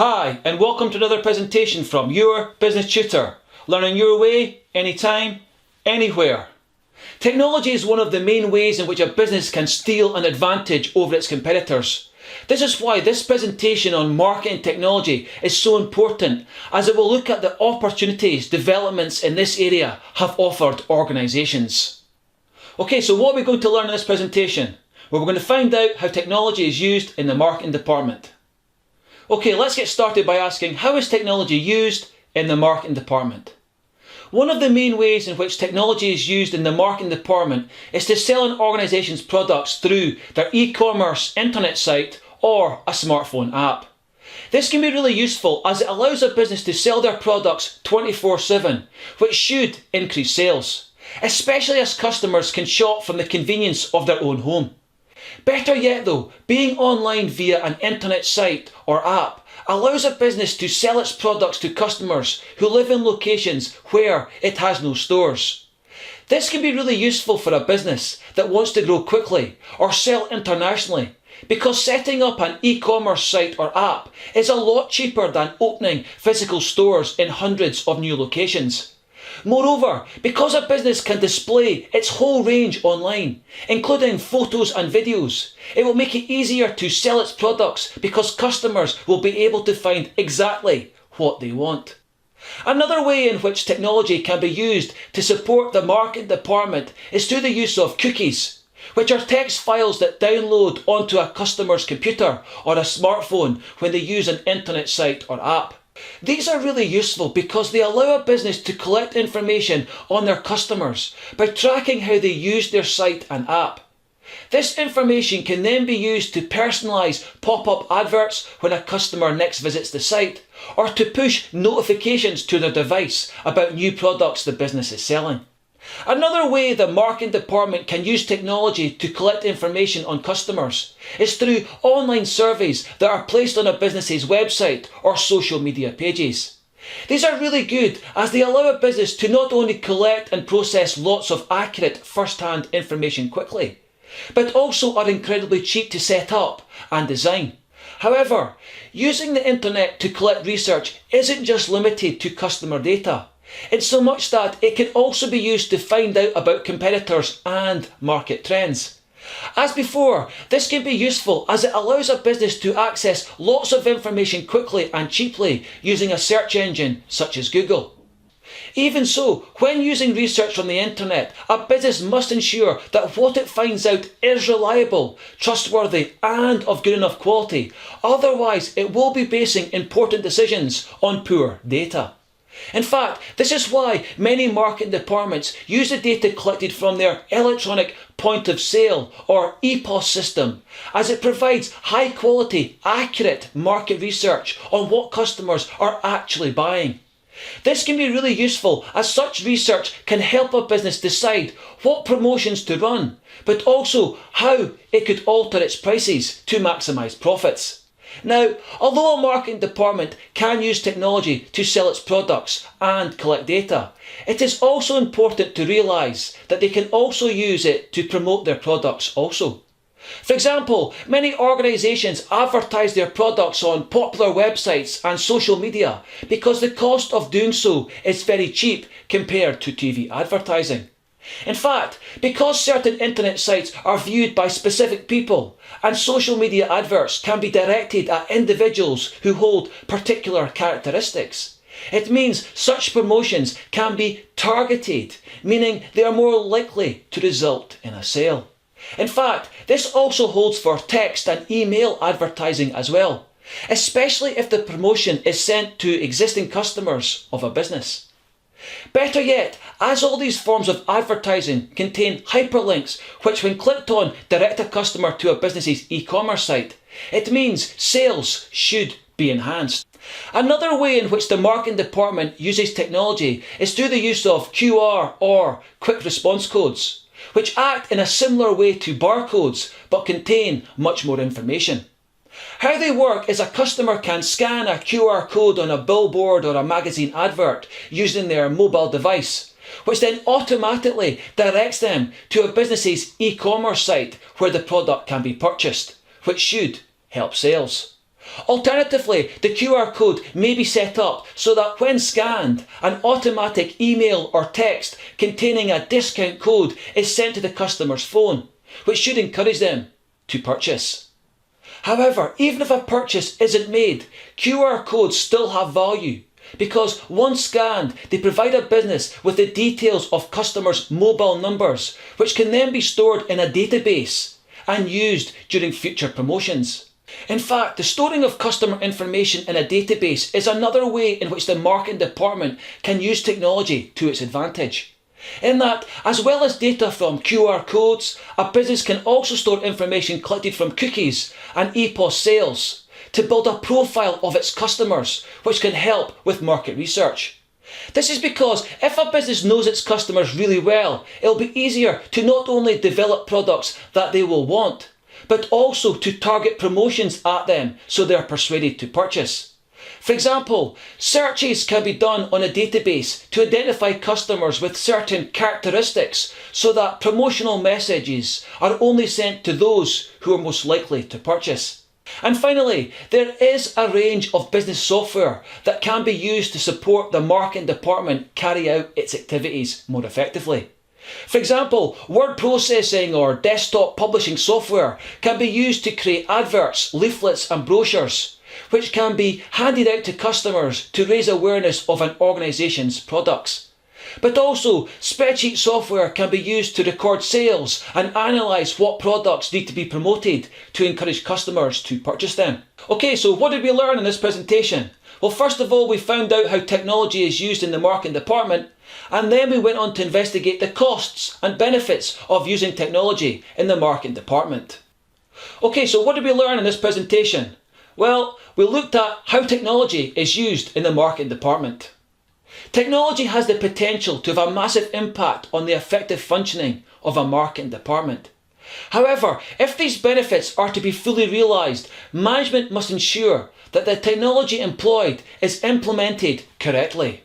Hi, and welcome to another presentation from your Business Tutor, learning your way, anytime, anywhere. Technology is one of the main ways in which a business can steal an advantage over its competitors. This is why this presentation on marketing technology is so important, as it will look at the opportunities developments in this area have offered organisations. Okay, so what are we going to learn in this presentation? Well, we're going to find out how technology is used in the marketing department. Okay, let's get started by asking, how is technology used in the marketing department? One of the main ways in which technology is used in the marketing department is to sell an organisation's products through their e-commerce internet site or a smartphone app. This can be really useful as it allows a business to sell their products 24/7, which should increase sales, especially as customers can shop from the convenience of their own home. Better yet though, being online via an internet site or app allows a business to sell its products to customers who live in locations where it has no stores. This can be really useful for a business that wants to grow quickly or sell internationally, because setting up an e-commerce site or app is a lot cheaper than opening physical stores in hundreds of new locations. Moreover, because a business can display its whole range online, including photos and videos, it will make it easier to sell its products because customers will be able to find exactly what they want. Another way in which technology can be used to support the marketing department is through the use of cookies, which are text files that download onto a customer's computer or a smartphone when they use an internet site or app. These are really useful because they allow a business to collect information on their customers by tracking how they use their site and app. This information can then be used to personalise pop-up adverts when a customer next visits the site, or to push notifications to their device about new products the business is selling. Another way the marketing department can use technology to collect information on customers is through online surveys that are placed on a business's website or social media pages. These are really good as they allow a business to not only collect and process lots of accurate first-hand information quickly, but also are incredibly cheap to set up and design. However, using the internet to collect research isn't just limited to customer data. It's so much that it can also be used to find out about competitors and market trends. As before, this can be useful as it allows a business to access lots of information quickly and cheaply using a search engine such as Google. Even so, when using research on the internet, a business must ensure that what it finds out is reliable, trustworthy and of good enough quality. Otherwise, it will be basing important decisions on poor data. In fact, this is why many marketing departments use the data collected from their electronic point of sale or EPOS system, as it provides high quality, accurate market research on what customers are actually buying. This can be really useful as such research can help a business decide what promotions to run, but also how it could alter its prices to maximise profits. Now, although a marketing department can use technology to sell its products and collect data, it is also important to realise that they can also use it to promote their products also. For example, many organisations advertise their products on popular websites and social media because the cost of doing so is very cheap compared to TV advertising. In fact, because certain internet sites are viewed by specific people and social media adverts can be directed at individuals who hold particular characteristics, it means such promotions can be targeted, meaning they are more likely to result in a sale. In fact, this also holds for text and email advertising as well, especially if the promotion is sent to existing customers of a business. Better yet, as all these forms of advertising contain hyperlinks which when clicked on direct a customer to a business's e-commerce site, it means sales should be enhanced. Another way in which the marketing department uses technology is through the use of QR or quick response codes, which act in a similar way to barcodes but contain much more information. How they work is a customer can scan a QR code on a billboard or a magazine advert using their mobile device, which then automatically directs them to a business's e-commerce site where the product can be purchased, which should help sales. Alternatively, the QR code may be set up so that when scanned, an automatic email or text containing a discount code is sent to the customer's phone, which should encourage them to purchase. However, even if a purchase isn't made, QR codes still have value because once scanned, they provide a business with the details of customers' mobile numbers, which can then be stored in a database and used during future promotions. In fact, the storing of customer information in a database is another way in which the marketing department can use technology to its advantage. In that, as well as data from QR codes, a business can also store information collected from cookies and EPOS sales to build a profile of its customers, which can help with market research. This is because if a business knows its customers really well, it'll be easier to not only develop products that they will want, but also to target promotions at them so they are persuaded to purchase. For example, searches can be done on a database to identify customers with certain characteristics so that promotional messages are only sent to those who are most likely to purchase. And finally, there is a range of business software that can be used to support the marketing department carry out its activities more effectively. For example, word processing or desktop publishing software can be used to create adverts, leaflets and brochures, which can be handed out to customers to raise awareness of an organisation's products. But also, spreadsheet software can be used to record sales and analyse what products need to be promoted to encourage customers to purchase them. Okay, so what did we learn in this presentation? Well, first of all, we found out how technology is used in the marketing department, and then we went on to investigate the costs and benefits of using technology in the marketing department. Okay, so what did we learn in this presentation? Well, we looked at how technology is used in the marketing department. Technology has the potential to have a massive impact on the effective functioning of a marketing department. However, if these benefits are to be fully realised, management must ensure that the technology employed is implemented correctly.